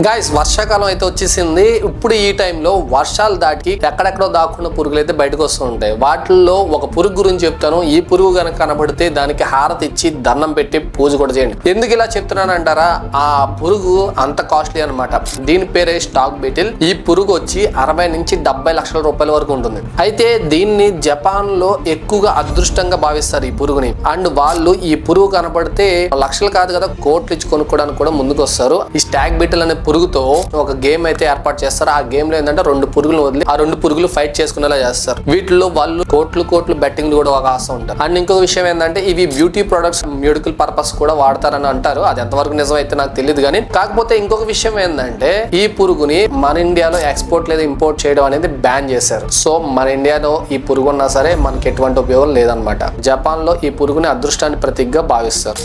Guys వర్షాకాలం అయితే వచ్చేసింది. ఇప్పుడు ఈ టైంలో వర్షాలు దాటి ఎక్కడెక్కడో దాక్కున్న పురుగులు అయితే బయటకు వస్తూ ఉంటాయి. వాటిల్లో ఒక పురుగు గురించి చెప్తాను. ఈ పురుగు కనుక కనబడితే దానికి హారతి ఇచ్చి దండం పెట్టి పూజ కూడా చేయండి. ఎందుకు ఇలా చెప్తున్నాను అంటారా? ఆ పురుగు అంత కాస్ట్లీ అనమాట. దీని పేరే స్టాక్ బీటిల్. ఈ పురుగు వచ్చి 60 నుంచి 70 లక్షల రూపాయల వరకు ఉంటుంది. అయితే దీన్ని జపాన్ లో ఎక్కువగా అదృష్టంగా భావిస్తారు ఈ పురుగుని. అండ్ వాళ్ళు ఈ పురుగు కనబడితే లక్షలు కాదు కదా కోట్లు ఇచ్చి కొనుక్కోవడానికి కూడా ముందుకు వస్తారు. ఈ స్టాక్ బీటిల్ అనే పురుగుతో ఒక గేమ్ అయితే ఏర్పాటు చేస్తారు. ఆ గేమ్ లో ఏంటంటే 2 పురుగులు వదిలి ఆ 2 పురుగులు ఫైట్ చేసుకునేలా చేస్తారు. వీటిలో వాళ్ళు కోట్లు బెట్టింగ్ కూడా ఒక ఆశ ఉంటారు. అండ్ ఇంకొక విషయం ఏంటంటే ఇవి బ్యూటీ ప్రొడక్ట్స్ మెడికల్ పర్పస్ కూడా వాడతారని అంటారు. అది ఎంతవరకు నిజం అయితే నాకు తెలియదు కానీ, కాకపోతే ఇంకొక విషయం ఏంటంటే ఈ పురుగుని మన ఇండియాలో ఎక్స్పోర్ట్ లేదా ఇంపోర్ట్ చేయడం అనేది బ్యాన్ చేశారు. సో మన ఇండియాలో ఈ పురుగు ఉన్నా సరే మనకి ఎటువంటి ఉపయోగం లేదనమాట. జపాన్ లో ఈ పురుగుని అదృష్టాన్ని ప్రతీకగా భావిస్తారు.